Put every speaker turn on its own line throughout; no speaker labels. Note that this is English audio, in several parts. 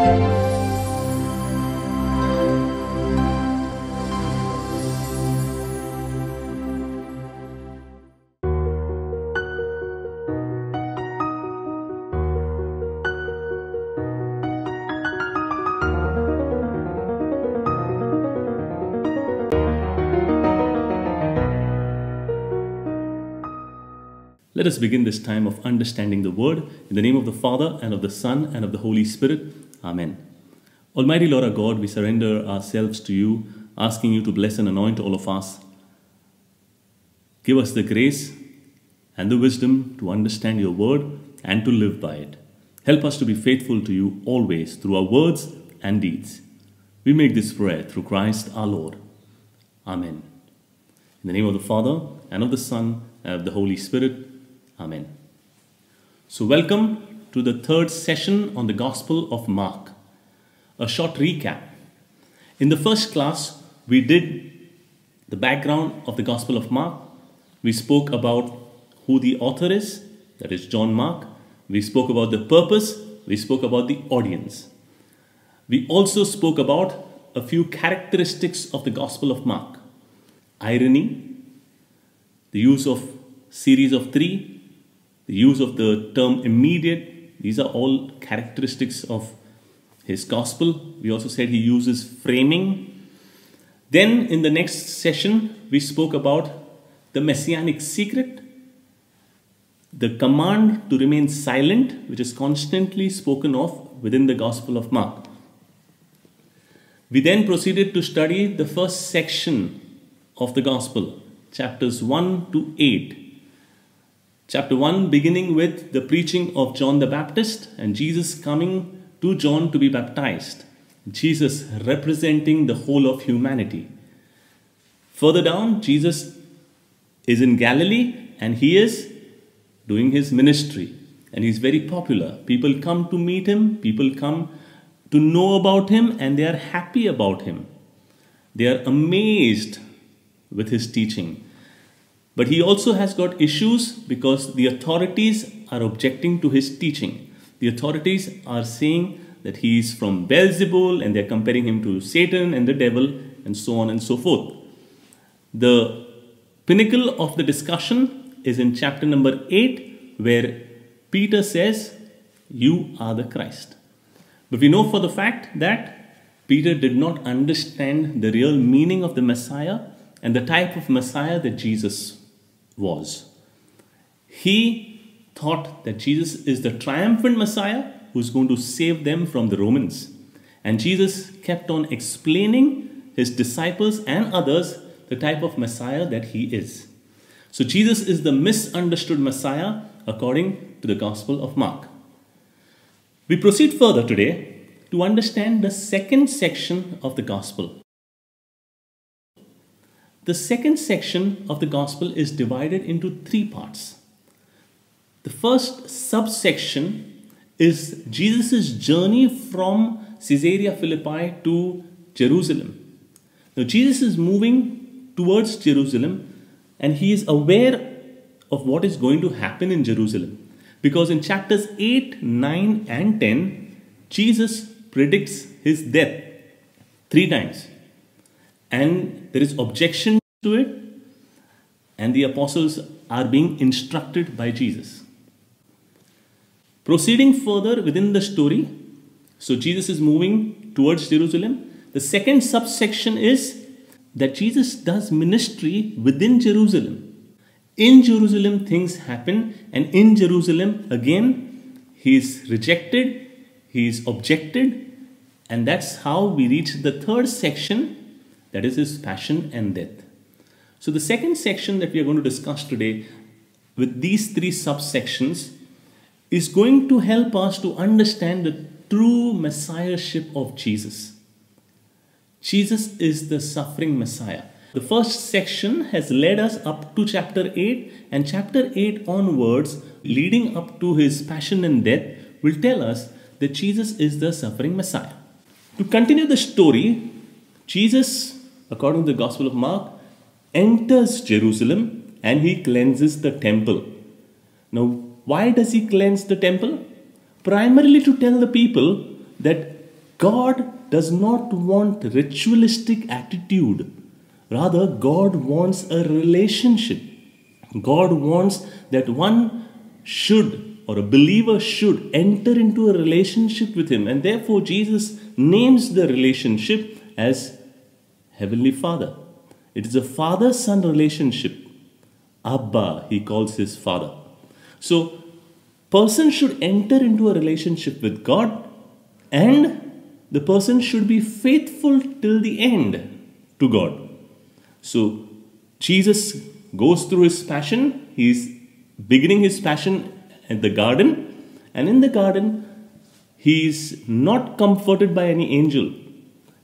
Let us begin this time of understanding the Word in the name of the Father, and of the Son, and of the Holy Spirit. Amen. Almighty Lord our God, we surrender ourselves to you, asking you to bless and anoint all of us. Give us the grace and the wisdom to understand your Word and to live by it. Help us to be faithful to you always through our words and deeds. We make this prayer through Christ our Lord. Amen. In the name of the Father, and of the Son, and of the Holy Spirit. Amen. So welcome to the third session on the Gospel of Mark. A short recap. In the first class, we did the background of the Gospel of Mark. We spoke about who the author is, that is John Mark. We spoke about the purpose. We spoke about the audience. We also spoke about a few characteristics of the Gospel of Mark. Irony, the use of series of three, the use of the term immediate. These are all characteristics of his gospel. We also said he uses framing. Then in the next session, we spoke about the messianic secret, the command to remain silent, which is constantly spoken of within the Gospel of Mark. We then proceeded to study the first section of the Gospel, chapters 1 to 8. Chapter 1 beginning with the preaching of John the Baptist and Jesus coming to John to be baptized. Jesus representing the whole of humanity. Further down, Jesus is in Galilee and he is doing his ministry. And he's very popular. People come to meet him. People come to know about him and they are happy about him. They are amazed with his teaching. But he also has got issues because the authorities are objecting to his teaching. The authorities are saying that he is from Beelzebul and they're comparing him to Satan and the devil and so on and so forth. The pinnacle of the discussion is in chapter number 8 where Peter says, "You are the Christ." But we know for the fact that Peter did not understand the real meaning of the Messiah and the type of Messiah that Jesus was. He thought that Jesus is the triumphant Messiah who's going to save them from the Romans. And Jesus kept on explaining his disciples and others the type of Messiah that he is. So Jesus is the misunderstood Messiah according to the Gospel of Mark. We proceed further today to understand the second section of the Gospel. The second section of the Gospel is divided into three parts. The first subsection is Jesus' journey from Caesarea Philippi to Jerusalem. Now Jesus is moving towards Jerusalem and he is aware of what is going to happen in Jerusalem. Because in chapters 8, 9 and 10, Jesus predicts his death 3 times. And there is objection to it, and the apostles are being instructed by Jesus. Proceeding further within the story, so Jesus is moving towards Jerusalem. The second subsection is that Jesus does ministry within Jerusalem. In Jerusalem things happen, and in Jerusalem again he is rejected, he is objected, and that's how we reach the third section, that is his passion and death. So the second section that we are going to discuss today with these 3 subsections is going to help us to understand the true messiahship of Jesus. Jesus is the suffering Messiah. The first section has led us up to chapter 8, and chapter 8 onwards, leading up to his passion and death, will tell us that Jesus is the suffering Messiah. To continue the story, Jesus, according to the Gospel of Mark, enters Jerusalem and he cleanses the temple. Now, why does he cleanse the temple? Primarily to tell the people that God does not want ritualistic attitude. Rather, God wants a relationship. God wants that one should, or a believer should, enter into a relationship with Him. And therefore, Jesus names the relationship as Heavenly Father. It is a father-son relationship. Abba, He calls His Father. So, person should enter into a relationship with God, and the person should be faithful till the end to God. So, Jesus goes through His passion. He's beginning His passion at the garden, and in the garden, He's not comforted by any angel.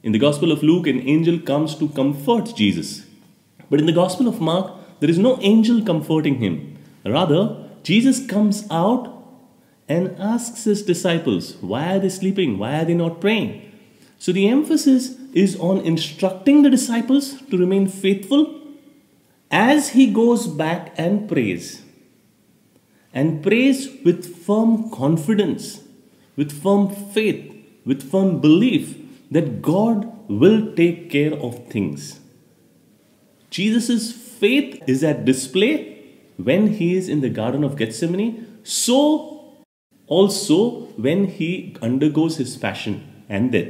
In the Gospel of Luke, an angel comes to comfort Jesus. But in the Gospel of Mark, there is no angel comforting Him. Rather, Jesus comes out and asks His disciples, why are they sleeping? Why are they not praying? So the emphasis is on instructing the disciples to remain faithful as He goes back and prays. And prays with firm confidence, with firm faith, with firm belief that God will take care of things. Jesus' faith is at display when He is in the Garden of Gethsemane, so also when He undergoes His passion and death.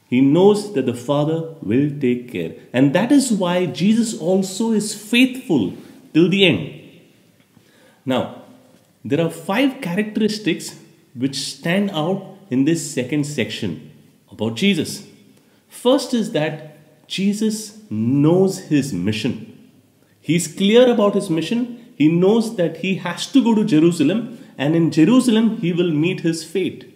He knows that the Father will take care. And that is why Jesus also is faithful till the end. Now, there are 5 characteristics which stand out in this second section about Jesus. First is that Jesus knows His mission. He's clear about His mission. He knows that He has to go to Jerusalem, and in Jerusalem He will meet His fate.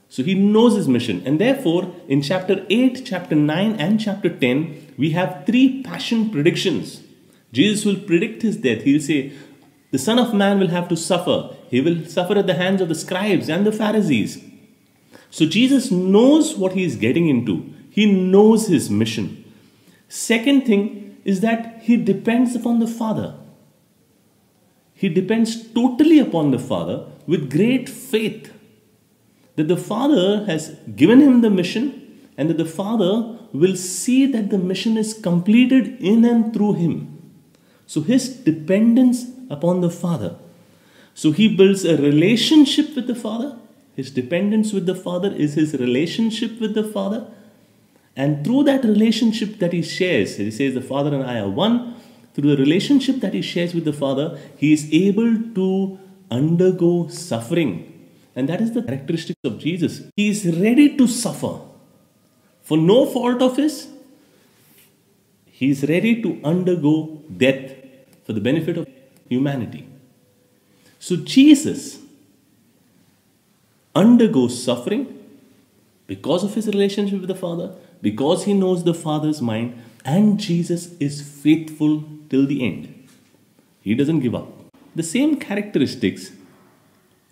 So He knows His mission, and therefore in chapter 8, chapter 9 and chapter 10 we have 3 passion predictions. Jesus will predict His death. He'll say, the Son of Man will have to suffer. He will suffer at the hands of the scribes and the Pharisees. So Jesus knows what He is getting into. He knows His mission. Second thing is that He depends upon the Father. He depends totally upon the Father with great faith that the Father has given Him the mission, and that the Father will see that the mission is completed in and through Him. So His dependence upon the Father. So He builds a relationship with the Father. His dependence with the Father is His relationship with the Father. And through that relationship that He shares, He says the Father and I are one. Through the relationship that He shares with the Father, He is able to undergo suffering. And that is the characteristic of Jesus. He is ready to suffer. For no fault of His, He is ready to undergo death for the benefit of humanity. So Jesus undergoes suffering because of His relationship with the Father, because He knows the Father's mind, and Jesus is faithful till the end. He doesn't give up. The same characteristics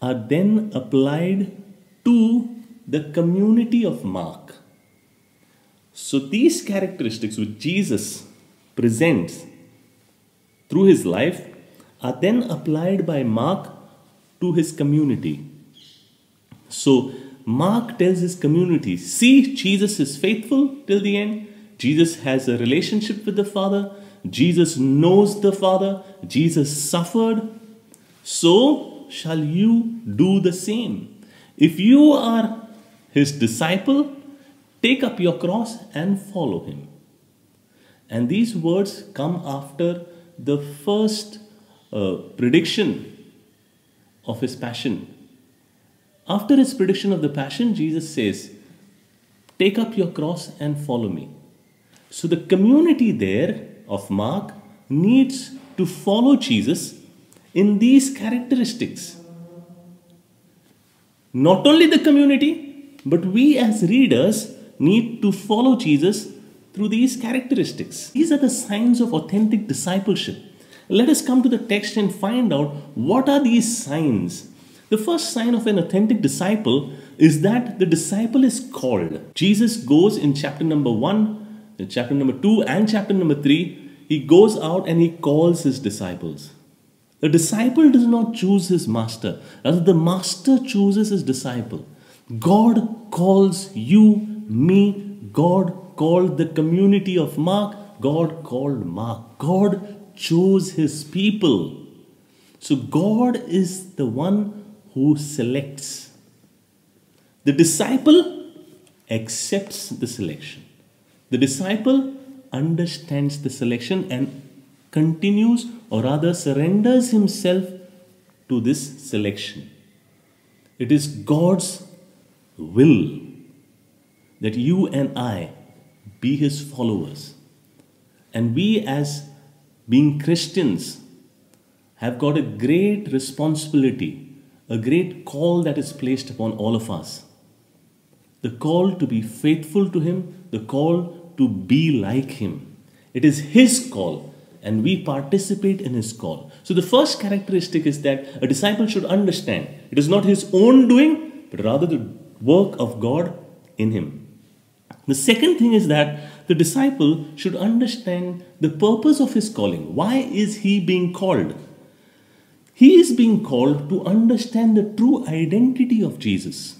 are then applied to the community of Mark. So these characteristics which Jesus presents through His life are then applied by Mark to his community. So Mark tells his community, see, Jesus is faithful till the end. Jesus has a relationship with the Father. Jesus knows the Father. Jesus suffered. So shall you do the same. If you are His disciple, take up your cross and follow Him. And these words come after the first prediction of His passion. After His prediction of the passion, Jesus says, take up your cross and follow me. So the community there of Mark needs to follow Jesus in these characteristics. Not only the community, but we as readers need to follow Jesus through these characteristics. These are the signs of authentic discipleship. Let us come to the text and find out what are these signs. The first sign of an authentic disciple is that the disciple is called. Jesus goes in chapter number 1, in chapter number 2 and chapter number 3, He goes out and He calls His disciples. The disciple does not choose his master. Rather, the master chooses his disciple. God calls you, me. God called the community of Mark. God called Mark. God chose his people. So God is the one who selects. The disciple accepts the selection. The disciple understands the selection and continues, or rather surrenders himself to this selection. It is God's will that you and I be his followers. And we, as being Christians, have got a great responsibility, a great call that is placed upon all of us. The call to be faithful to him, the call to be like him. It is his call, and we participate in his call. So the first characteristic is that a disciple should understand it is not his own doing, but rather the work of God in him. The second thing is that the disciple should understand the purpose of his calling. Why is he being called? He is being called to understand the true identity of Jesus.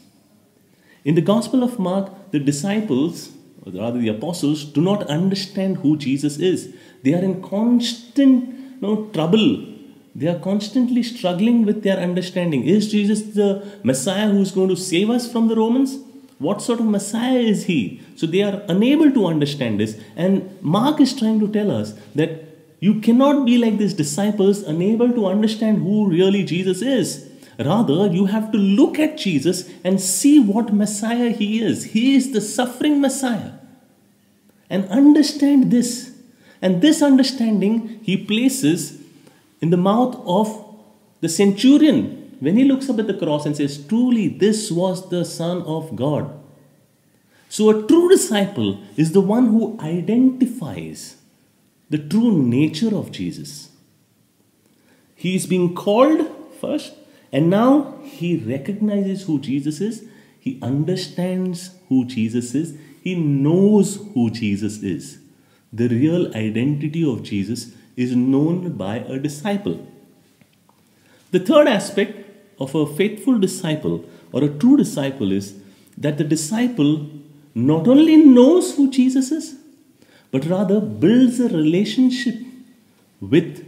In the Gospel of Mark, the disciples, or rather the apostles, do not understand who Jesus is. They are in constant trouble. They are constantly struggling with their understanding. Is Jesus the Messiah who is going to save us from the Romans? What sort of Messiah is he? So they are unable to understand this. And Mark is trying to tell us that you cannot be like these disciples, unable to understand who really Jesus is. Rather, you have to look at Jesus and see what Messiah he is. He is the suffering Messiah. And understand this. And this understanding he places in the mouth of the centurion when he looks up at the cross and says, truly, this was the Son of God. So a true disciple is the one who identifies the true nature of Jesus. He is being called first, and now he recognizes who Jesus is. He understands who Jesus is. He knows who Jesus is. The real identity of Jesus is known by a disciple. The third aspect of a faithful disciple or a true disciple is that the disciple not only knows who Jesus is, but rather builds a relationship with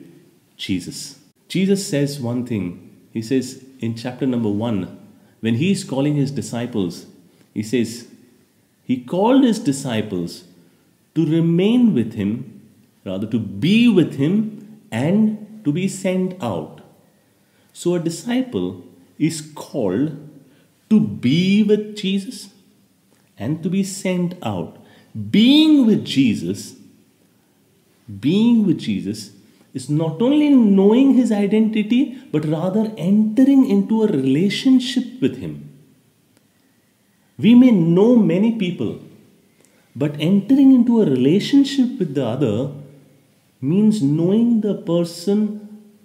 Jesus. Jesus says one thing. He says in chapter number 1, when he is calling his disciples, he says, he called his disciples to remain with him, rather to be with him and to be sent out. So a disciple is called to be with Jesus and to be sent out. Being with Jesus is not only knowing his identity, but rather entering into a relationship with him. We may know many people, but entering into a relationship with the other means knowing the person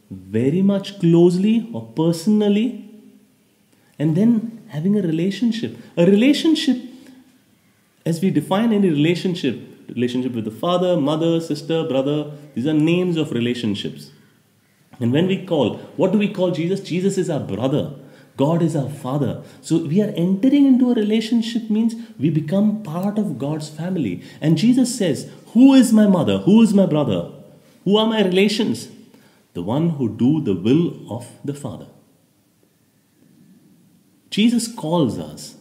very much closely or personally, and then having a relationship. A relationship, as we define any relationship with the father, mother, sister, brother, these are names of relationships. And when we call, what do we call Jesus? Jesus is our brother. God is our father. So we are entering into a relationship means we become part of God's family. And Jesus says, who is my mother? Who is my brother? Who are my relations? The one who do the will of the Father. Jesus calls us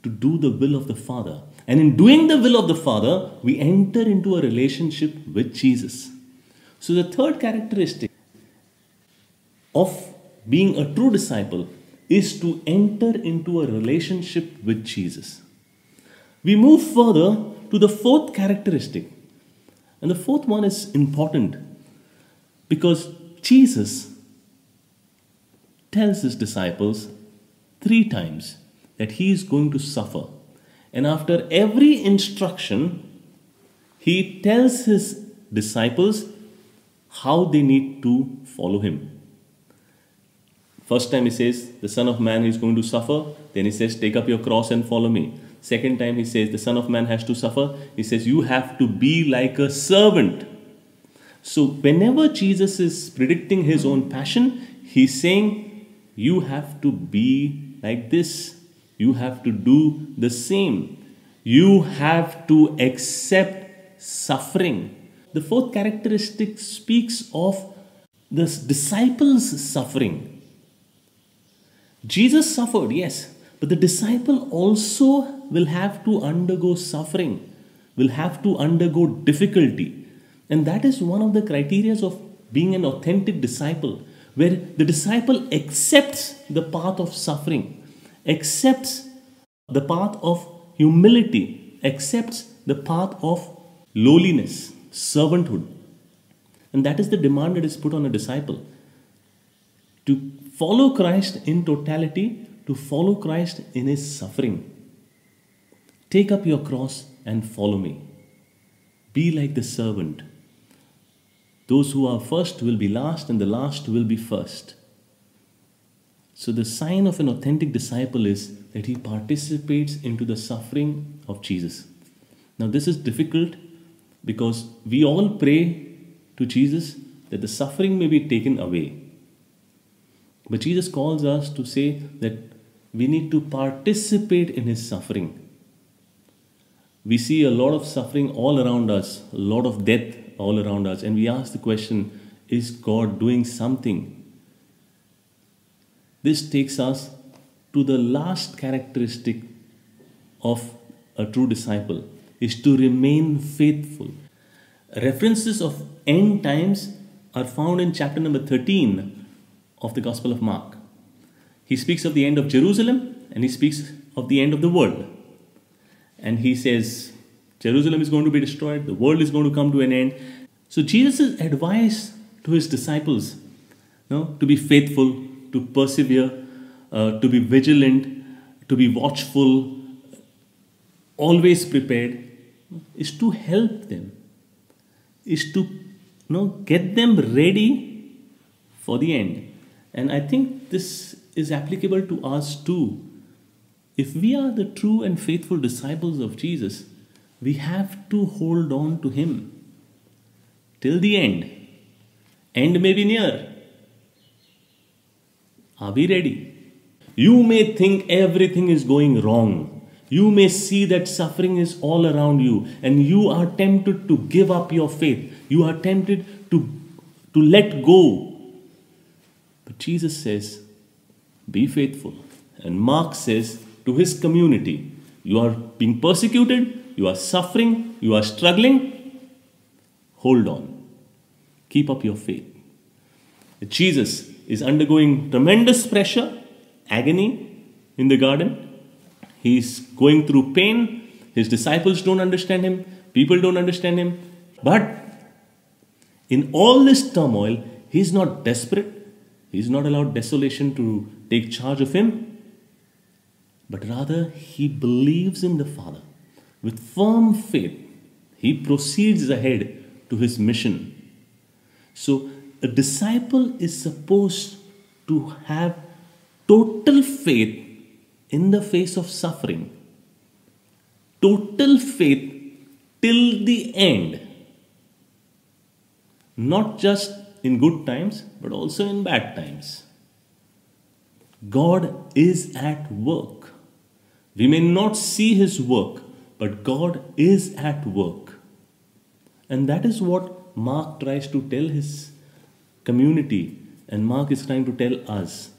to do the will of the Father. And in doing the will of the Father, we enter into a relationship with Jesus. So the third characteristic of being a true disciple is to enter into a relationship with Jesus. We move further to the fourth characteristic. And the fourth one is important because Jesus tells his disciples 3 times that he is going to suffer. And after every instruction, he tells his disciples how they need to follow him. First time he says, the Son of Man is going to suffer. Then he says, take up your cross and follow me. Second time he says, the Son of Man has to suffer. He says, you have to be like a servant. So whenever Jesus is predicting his own passion, he's saying, you have to be like this. you have to do the same. You have to accept suffering. The fourth characteristic speaks of the disciples' suffering. Jesus suffered, yes, but the disciple also will have to undergo suffering, will have to undergo difficulty. And that is one of the criteria of being an authentic disciple, where the disciple accepts the path of suffering, accepts the path of humility, accepts the path of lowliness, servanthood. And that is the demand that is put on a disciple. To follow Christ in totality, to follow Christ in his suffering. Take up your cross and follow me. Be like the servant. Those who are first will be last, and the last will be first. So the sign of an authentic disciple is that he participates into the suffering of Jesus. Now this is difficult because we all pray to Jesus that the suffering may be taken away. But Jesus calls us to say that we need to participate in his suffering. We see a lot of suffering all around us, a lot of death all around us, and we ask the question, is God doing something? This takes us to the last characteristic of a true disciple, is to remain faithful. References of end times are found in chapter number 13 of the Gospel of Mark. He speaks of the end of Jerusalem and he speaks of the end of the world. And he says, Jerusalem is going to be destroyed, the world is going to come to an end. So Jesus' advice to his disciples, to be faithful, to persevere, to be vigilant, to be watchful, always prepared, is to help them, is to get them ready for the end. And I think this is applicable to us too. If we are the true and faithful disciples of Jesus, we have to hold on to him till the end. End may be near. Are we ready? You may think everything is going wrong. You may see that suffering is all around you and you are tempted to give up your faith. You are tempted to let go. But Jesus says, be faithful. And Mark says to his community, you are being persecuted, you are suffering, you are struggling. Hold on. Keep up your faith. Jesus is undergoing tremendous pressure, agony in the garden. He's going through pain. His disciples don't understand him. People don't understand him. But in all this turmoil, he's not desperate. He's not allowed desolation to take charge of him. But rather, he believes in the Father. With firm faith, he proceeds ahead to his mission. So, a disciple is supposed to have total faith in the face of suffering. Total faith till the end. Not just in good times, but also in bad times. God is at work. We may not see his work, but God is at work. And that is what Mark tries to tell his community, and Mark is trying to tell us.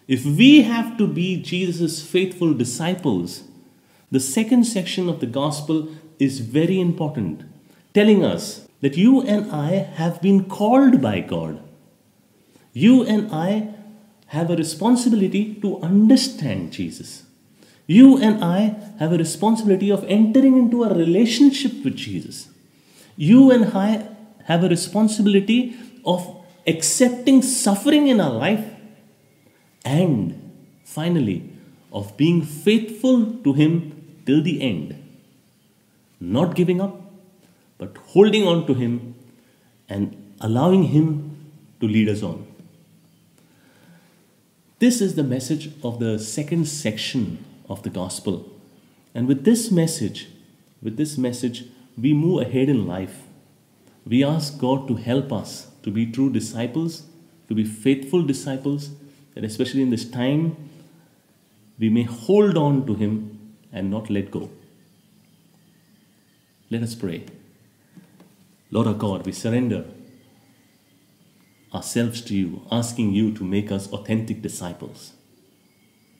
If we have to be Jesus' faithful disciples, the second section of the gospel is very important, telling us that you and I have been called by God. You and I have a responsibility to understand Jesus. You and I have a responsibility of entering into a relationship with Jesus. You and I have a responsibility of accepting suffering in our life and finally of being faithful to him till the end. Not giving up, but holding on to him and allowing him to lead us on. This is the message of the second section of the gospel. And with this message, we move ahead in life. We ask God to help us to be true disciples, to be faithful disciples, and especially in this time, we may hold on to Him and not let go. Let us pray. Lord our God, we surrender ourselves to You, asking You to make us authentic disciples.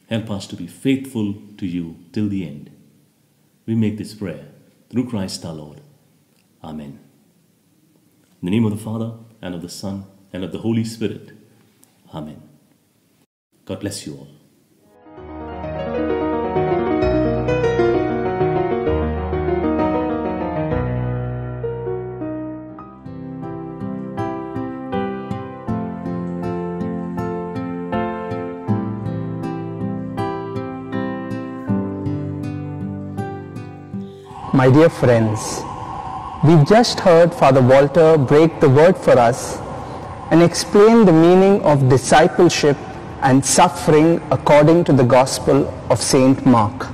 Help us to be faithful to You till the end. We make this prayer through Christ our Lord. Amen. In the name of the Father, and of the Son, and of the Holy Spirit. Amen. God bless you all.
My dear friends, we've just heard Father Walter break the word for us and explain the meaning of discipleship and suffering according to the Gospel of Saint Mark.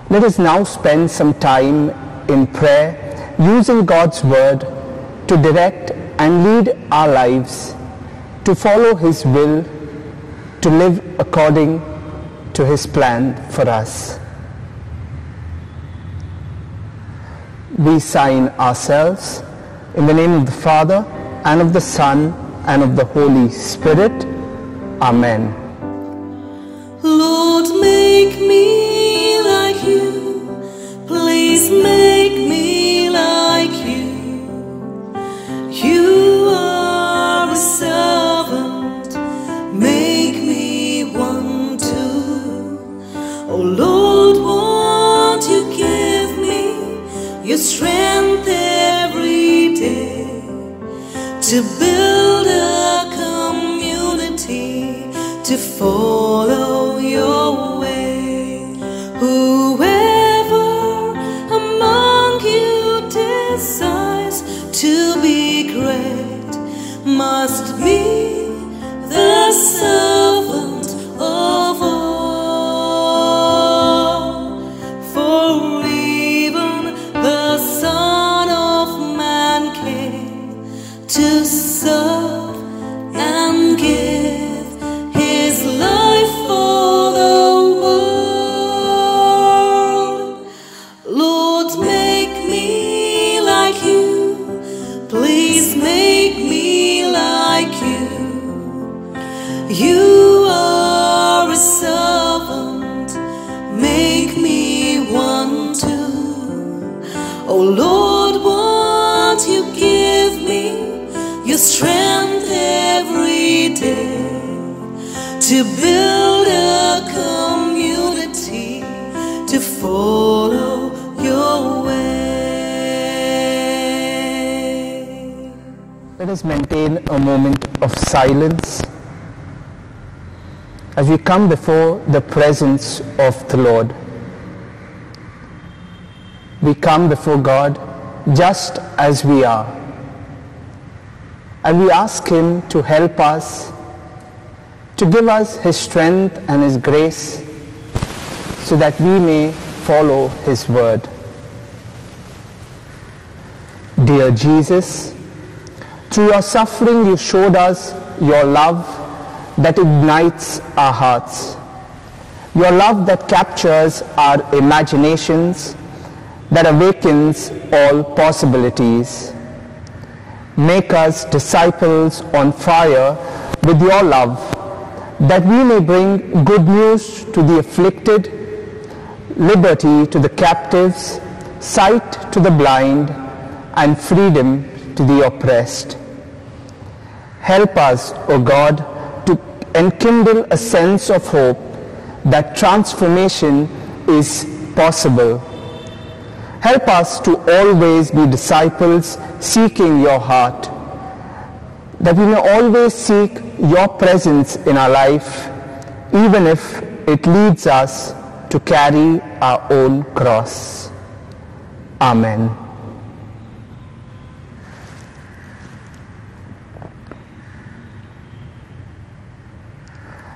Let us now spend some time in prayer, using God's word to direct and lead our lives, to follow His will, to live according to His plan for us. We sign ourselves in the name of the Father, and of the Son, and of the Holy Spirit. Amen.
Lord, make me like You. Please make me like You. You are a servant. Make me one too. Oh Lord, won't You give me Your strength every day to build a community, to follow Your way. Whoever among you decides to be great must be the servant of all. For even the Son of Man came to serve and give His life for the world. Lord, make me like You. Please make me like You. You are a servant. Make me one too. Oh Lord, won't You give me Your strength every day to build a community, to follow Your way.
Let us maintain a moment of silence as we come before the presence of the Lord. We come before God just as we are, and we ask Him to help us, to give us His strength and His grace, so that we may follow His word. Dear Jesus, through Your suffering You showed us Your love that ignites our hearts, Your love that captures our imaginations, that awakens all possibilities. Make us disciples on fire with Your love, that we may bring good news to the afflicted, liberty to the captives, sight to the blind, and freedom to the oppressed. Help us, O God, to enkindle a sense of hope that transformation is possible. Help us to always be disciples seeking Your heart, that we may always seek Your presence in our life, even if it leads us to carry our own cross. Amen.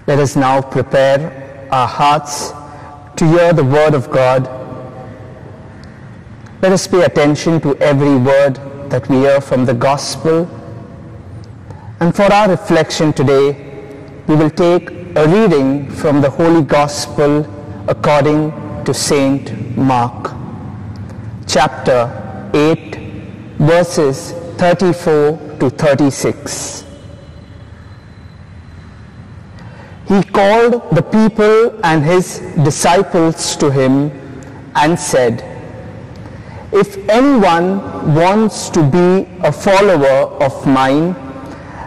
Let us now prepare our hearts to hear the word of God. Let us pay attention to every word that we hear from the Gospel. And for our reflection today, we will take a reading from the Holy Gospel according to Saint Mark, chapter 8, verses 34 to 36. He called the people and his disciples to him and said, "If anyone wants to be a follower of mine,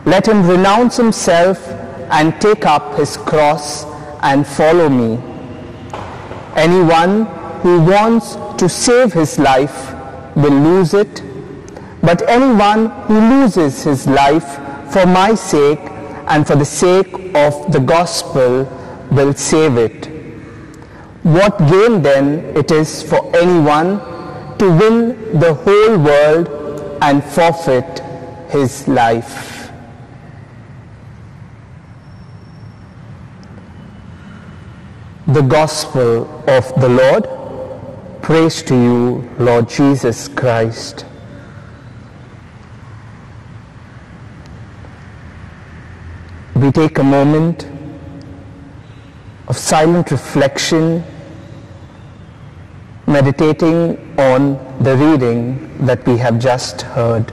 let him renounce himself and take up his cross and follow me. Anyone who wants to save his life will lose it, but anyone who loses his life for my sake and for the sake of the gospel will save it. What gain then it is for anyone to win the whole world and forfeit his life?" The Gospel of the Lord. Praise to you, Lord Jesus Christ. We take a moment of silent reflection, meditating on the reading that we have just heard.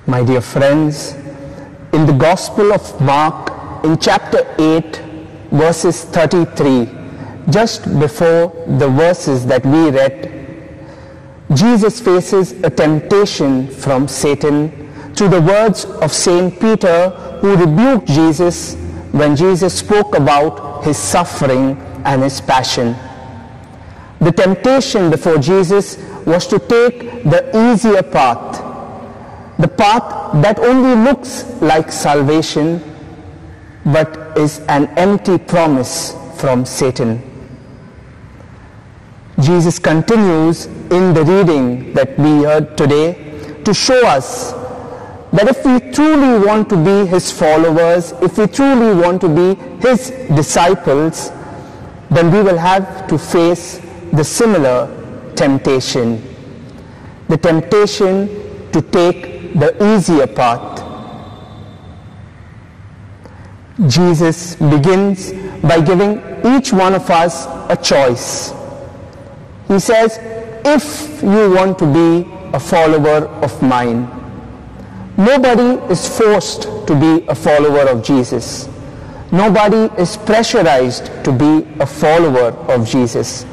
My dear friends, in the Gospel of Mark, in chapter 8, verses 33, just before the verses that we read, Jesus faces a temptation from Satan through the words of Saint Peter, who rebuked Jesus when Jesus spoke about his suffering and his passion. The temptation before Jesus was to take the easier path, the path that only looks like salvation but is an empty promise from Satan. Jesus continues in the reading that we heard today to show us that if we truly want to be his followers, if we truly want to be his disciples, then we will have to face the similar temptation. The temptation to take the easier path. Jesus begins by giving each one of us a choice. He says, if you want to be a follower of mine. Nobody is forced to be a follower of Jesus. Nobody is pressurized to be a follower of Jesus.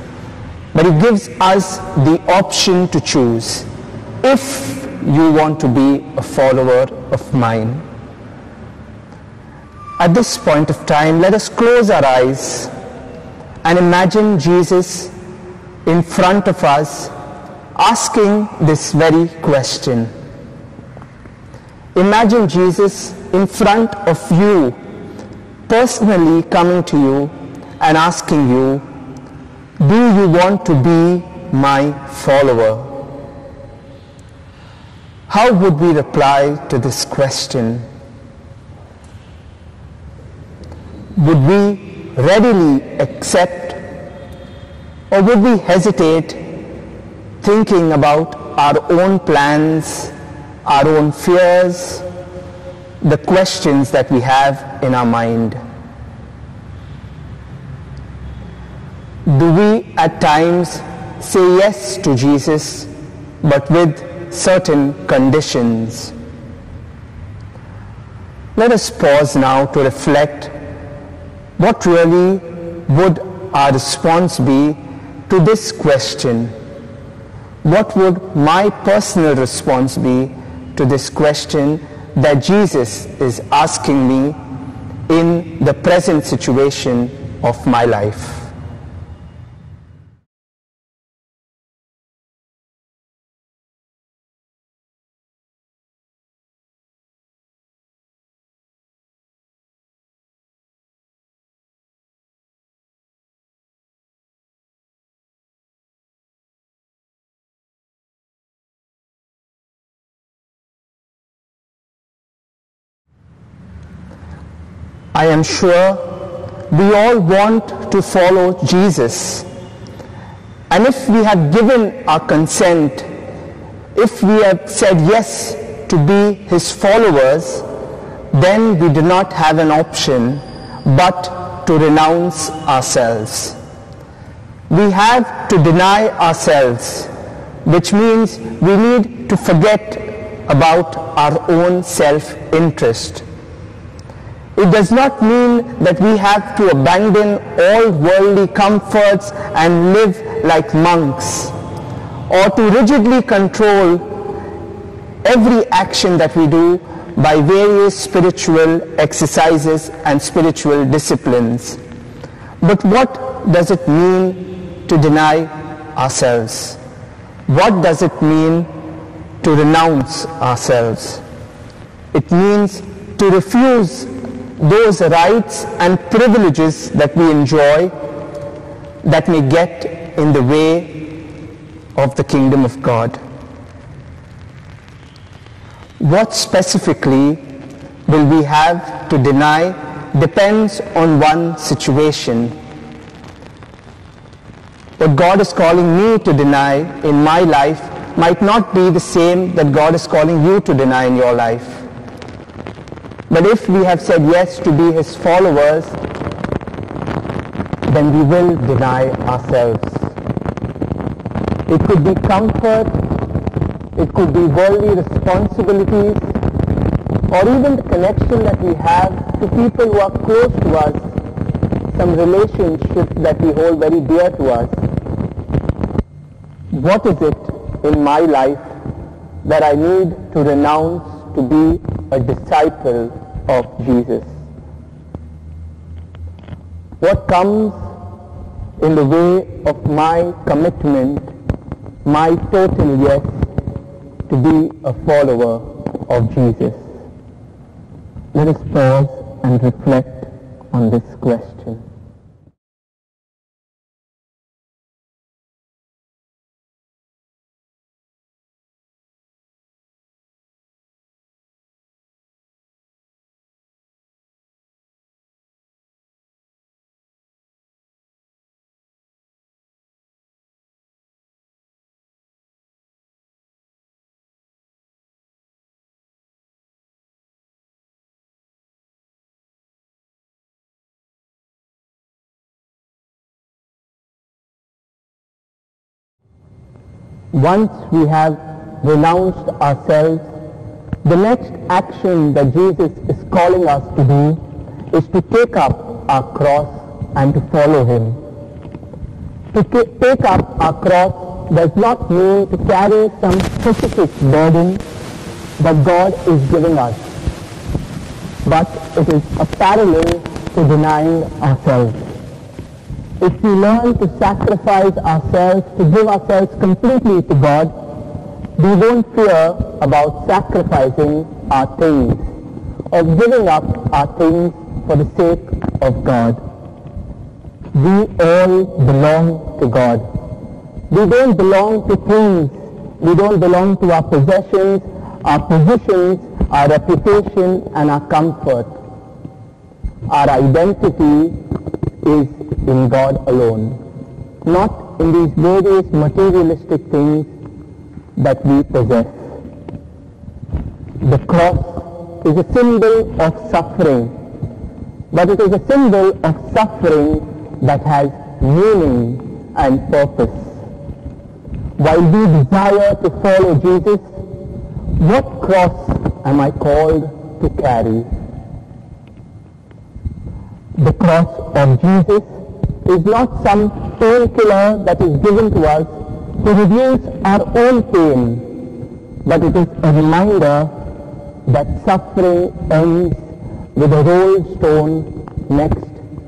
But he gives us the option to choose. If you want to be a follower of mine. At this point of time, let us close our eyes and imagine Jesus in front of us asking this very question. Imagine Jesus in front of you, personally coming to you and asking you, do you want to be my follower? How would we reply to this question? Would we readily accept, or would we hesitate, thinking about our own plans, our own fears, the questions that we have in our mind? Do we at times say yes to Jesus, but with certain conditions? Let us pause now to reflect what really would our response be to this question. What would my personal response be to this question that Jesus is asking me in the present situation of my life? I am sure we all want to follow Jesus. And if we have given our consent, if we have said yes to be his followers, then we do not have an option but to renounce ourselves. We have to deny ourselves, which means we need to forget about our own self-interest. It does not mean that we have to abandon all worldly comforts and live like monks, or to rigidly control every action that we do by various spiritual exercises and spiritual disciplines. But what does it mean to deny ourselves? What does it mean to renounce ourselves? It means to refuse those rights and privileges that we enjoy that may get in the way of the kingdom of God. What specifically will we have to deny depends on one situation. What God is calling me to deny in my life might not be the same that God is calling you to deny in your life. But if we have said yes to be his followers, then we will deny ourselves. It could be comfort, it could be worldly responsibilities, or even the connection that we have to people who are close to us, some relationship that we hold very dear to us. What is it in my life that I need to renounce to be a disciple of Jesus? What comes in the way of my commitment, my total yes to be a follower of Jesus? Let us pause and reflect on this question. Once we have renounced ourselves, the next action that Jesus is calling us to do is to take up our cross and to follow him. To take up our cross does not mean to carry some specific burden that God is giving us, but it is a parallel to denying ourselves. If we learn to sacrifice ourselves, to give ourselves completely to God, we won't fear about sacrificing our things or giving up our things for the sake of God. We all belong to God. We don't belong to things. We don't belong to our possessions, our positions, our reputation, and our comfort. Our identity is in God alone, not in these various materialistic things that we possess. The cross is a symbol of suffering, but it is a symbol of suffering that has meaning and purpose. While we desire to follow Jesus, what cross am I called to carry? The cross of Jesus is not some painkiller that is given to us to reduce our own pain, but it is a reminder that suffering ends with a rolled stone next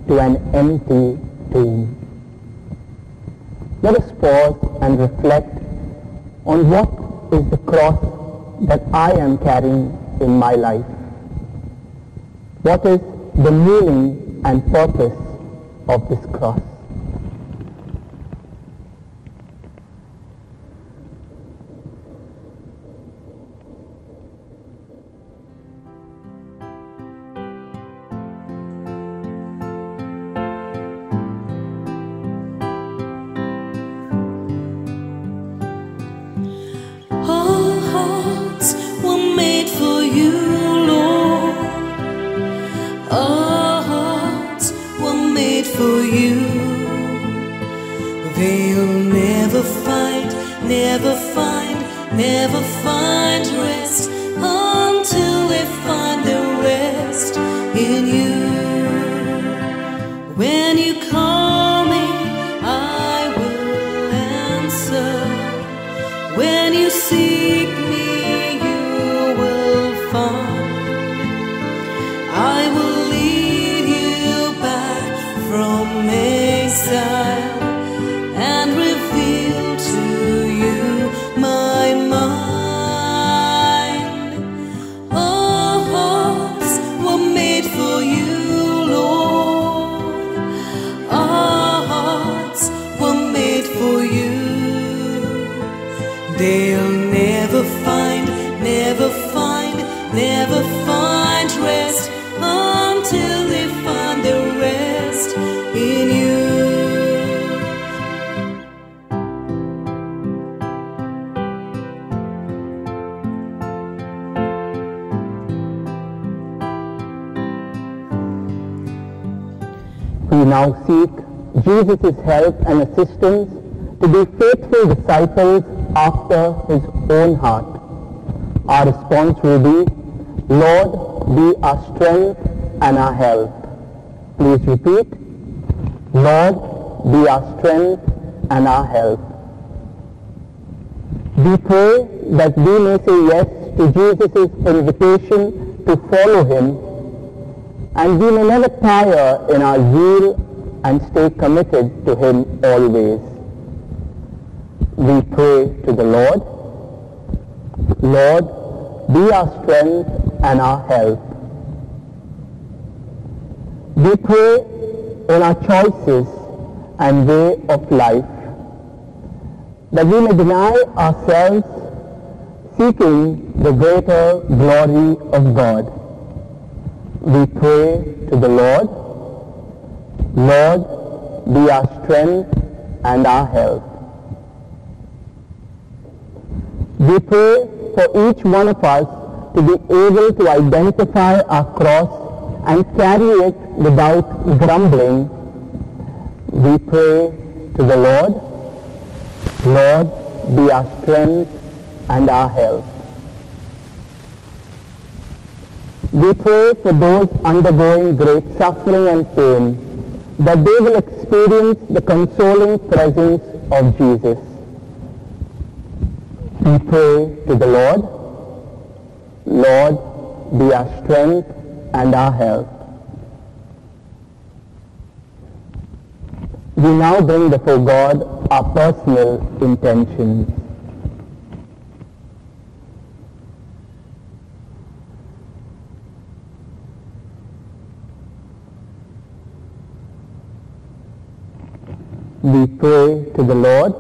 to an empty tomb. Let us pause and reflect on what is the cross that I am carrying in my life. What is the meaning and purpose of this cross?
never find rest until they find their rest in you. When you call me, I will answer. When you seek me, you will find. I will lead you back from exile and reveal to you my mind. Our hearts were made for you, Lord. Our hearts were made for you. They'll never find rest until they find their rest in you.
We now seek Jesus' help and assistance to be faithful disciples after his own heart. Our response will be, Lord, be our strength and our help. Please repeat, Lord, be our strength and our help. We pray that we may say yes to Jesus' invitation to follow him, and we may never tire in our zeal and stay committed to him always. We pray to the Lord, Lord, be our strength and our help. We pray in our choices and way of life that we may deny ourselves, seeking the greater glory of God. We pray to the Lord, Lord, be our strength and our help. We pray for each one of us to be able to identify our cross and carry it without grumbling. We pray to the Lord, Lord, be our strength and our help. We pray for those undergoing great suffering and pain, that they will experience the consoling presence of Jesus. We pray to the Lord, Lord, be our strength and our help. We now bring before God our personal intentions. We pray to the Lord,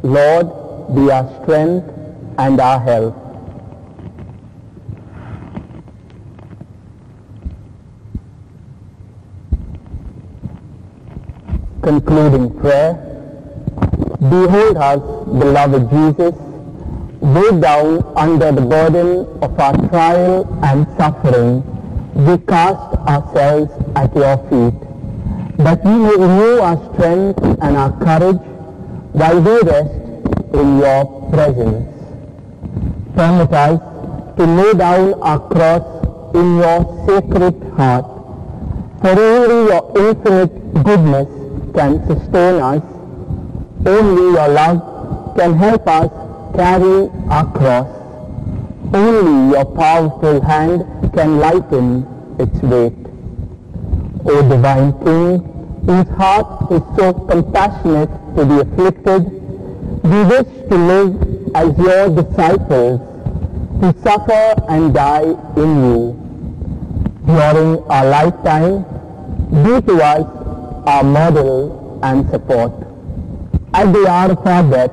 Lord, be our strength and our help. Concluding prayer. Behold us, beloved Jesus, weighed down under the burden of our trial and suffering. We cast ourselves at your feet, that we may renew our strength and our courage while we rest in your presence. Permit us to lay down our cross in your sacred heart, for only your infinite goodness can sustain us. Only your love can help us carry our cross. Only your powerful hand can lighten its weight. O divine King, whose heart is so compassionate to the afflicted, we wish to live as your disciples, to suffer and die in you. During our lifetime, be to us our model and support. At the hour of our death,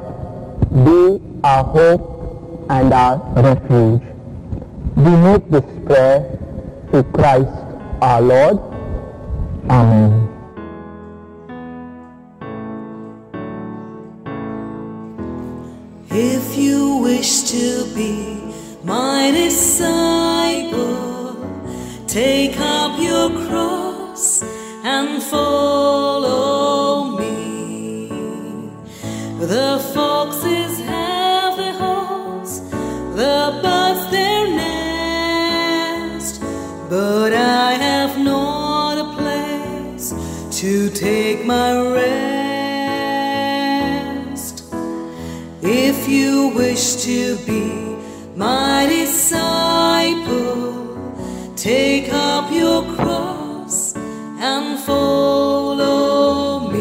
be our hope and our refuge. We make this prayer through Christ our Lord. Amen.
If you wish to be my disciple, take up your cross and follow me. The fox is the birds their nest, but I have not a place to take my rest. If you wish to be my disciple, take up your cross and follow me.